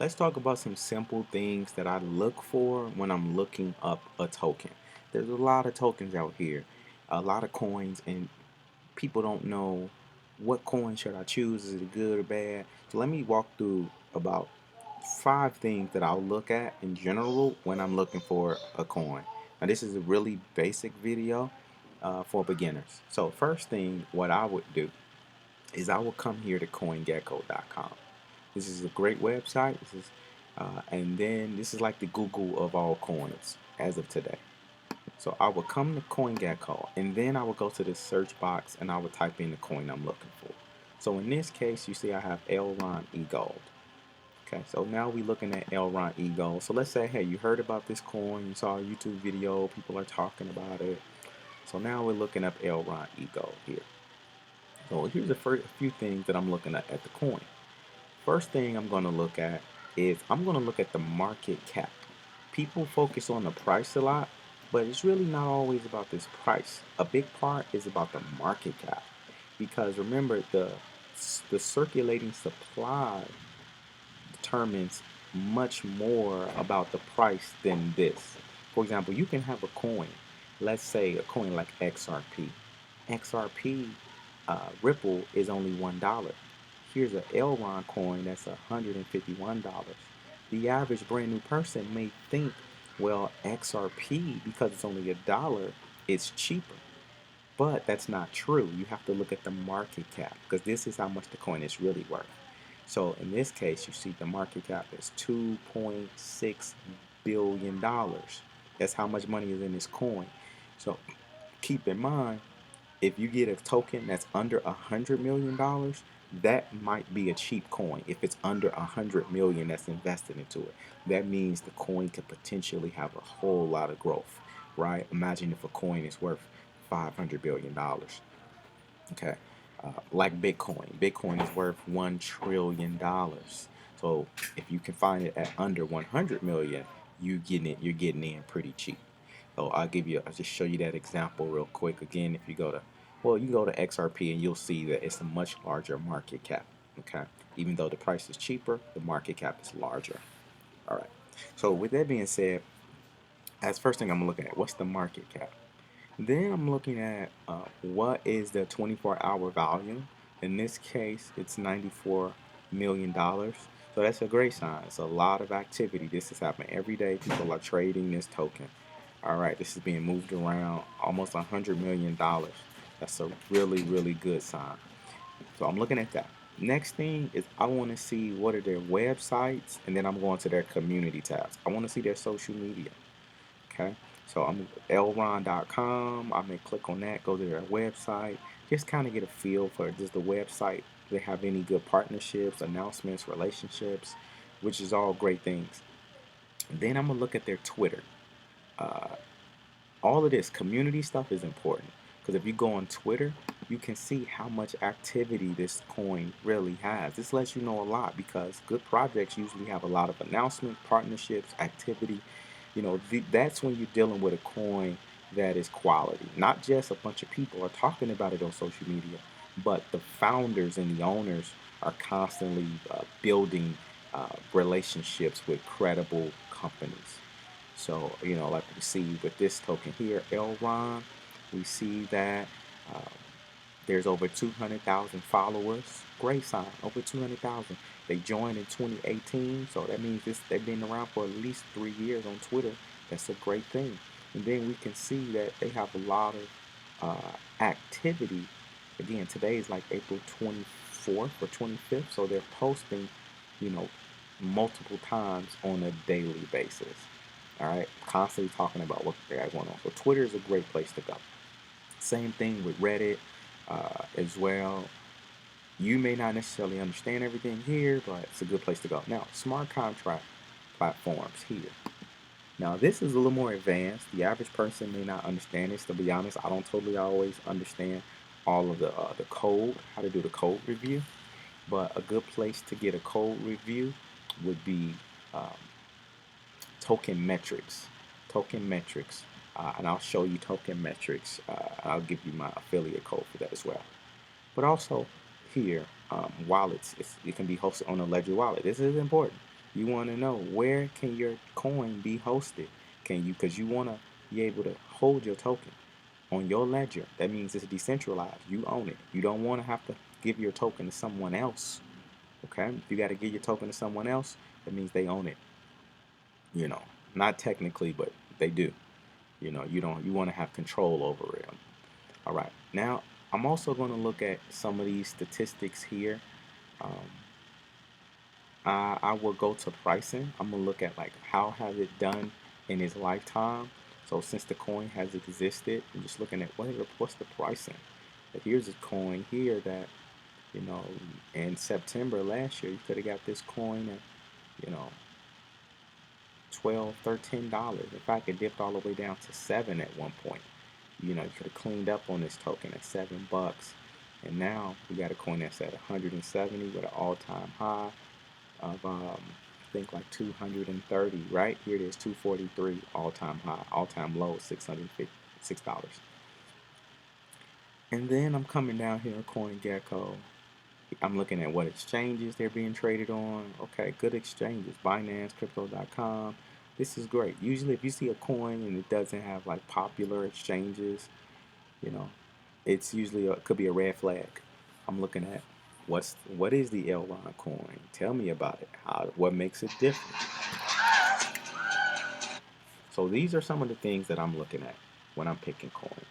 Let's talk about some simple things that I look for when I'm looking up a token. There's a lot of tokens out here, a lot of coins, and people don't know what coin should I choose. Is it good or bad? So let me walk through about 5 things that I'll look at in general when I'm looking for a coin. Now this is a really basic video for beginners. So first thing, what I would do is I will come here to CoinGecko.com. This is a great website. And then this is like the Google of all coins as of today. So I will come to CoinGecko, and then I will go to the search box and I will type in the coin I'm looking for. So in this case, you see I have Elron E Gold. Okay, so now we're looking at Elron E Gold. So let's say, hey, you heard about this coin, you saw a YouTube video, people are talking about it. So now we're looking up Elron E Gold here. So here's the first few things that I'm looking at the coin. First thing I'm going to look at is I'm going to look at the market cap. People focus on the price a lot, but it's really not always about this price. A big part is about the market cap, because remember the circulating supply determines much more about the price than this. For example, you can have a coin, let's say a coin like XRP. XRP Ripple is only $1. Here's an Elron coin that's $151. The average brand new person may think, well, XRP, because it's only $1, it's cheaper. But that's not true. You have to look at the market cap, because this is how much the coin is really worth. So in this case, you see the market cap is $2.6 billion. That's how much money is in this coin. So keep in mind, if you get a token that's under $100 million, that might be a cheap coin. If it's under $100 million that's invested into it, that means the coin could potentially have a whole lot of growth, right? Imagine if a coin is worth $500 billion. Okay, like Bitcoin. Bitcoin is worth $1 trillion. So if you can find it at under 100 million, you're getting in pretty cheap. So I'll just show you that example real quick. Again, if you go to, well, you go to XRP and you'll see that it's a much larger market cap. Okay, even though the price is cheaper, the market cap is larger. All right. So with that being said, as first thing I'm looking at, what's the market cap? Then I'm looking at what is the 24-hour volume. In this case, it's $94 million. So that's a great sign. It's a lot of activity. This is happening every day. People are trading this token. All right, this is being moved around almost $100 million. That's a really, really good sign. So I'm looking at that. Next thing is I want to see what are their websites, and then I'm going to their community tabs. I want to see their social media. Okay, so I'm elron.com. I may click on that, go to their website, just kind of get a feel for, does the website, they have any good partnerships, announcements, relationships, which is all great things. Then I'm gonna look at their Twitter. Uh, all of this community stuff is important, because if you go on Twitter, you can see how much activity this coin really has. This lets you know a lot, because good projects usually have a lot of announcements, partnerships, activity. That's when you're dealing with a coin that is quality. Not just a bunch of people are talking about it on social media, but the founders and the owners are constantly building relationships with credible companies. So, like we see with this token here, Elron, we see that uh, there's over 200,000 followers. Great sign, over 200,000. They joined in 2018, so that means they've been around for at least 3 years on Twitter. That's a great thing. And then we can see that they have a lot of activity. Again, today is like April 24th or 25th, so they're posting, you know, multiple times on a daily basis. All right, constantly talking about what they got going on. So Twitter is a great place to go. Same thing with Reddit as well. You may not necessarily understand everything here, but it's a good place to go. Now, smart contract platforms here. Now, this is a little more advanced. The average person may not understand this. To be honest, I don't totally always understand all of the code, how to do the code review. But a good place to get a code review would be um, token metrics. Token metrics. And I'll show you token metrics. I'll give you my affiliate code for that as well. But also here, wallets, it can be hosted on a Ledger wallet. This is important. You want to know where can your coin be hosted? Can you, because you want to be able to hold your token on your ledger. That means it's decentralized. You own it. You don't want to have to give your token to someone else. Okay? If you got to give your token to someone else, that means they own it. You know, not technically, but they do. You don't. You want to have control over it. All right. Now, I'm also going to look at some of these statistics here. Um, I will go to pricing. I'm gonna look at like how has it done in its lifetime. So since the coin has existed, I'm just looking at what's the pricing. But here's a coin here that you know in September last year you could have got this coin at you know 12, $13. In fact, it dipped all the way down to 7 at one point. You could have cleaned up on this token at $7, and now we got a coin that's at 170 with an all-time high of I think like 230. Right here it is, 243 all-time high, all-time low, $656. And then I'm coming down here on CoinGecko. I'm looking at what exchanges they're being traded on. Okay, good exchanges. Binance, Crypto.com. This is great. Usually, if you see a coin and it doesn't have like popular exchanges, you know, it's usually could be a red flag. I'm looking at what is the L line coin? Tell me about it. What makes it different? So these are some of the things that I'm looking at when I'm picking coins.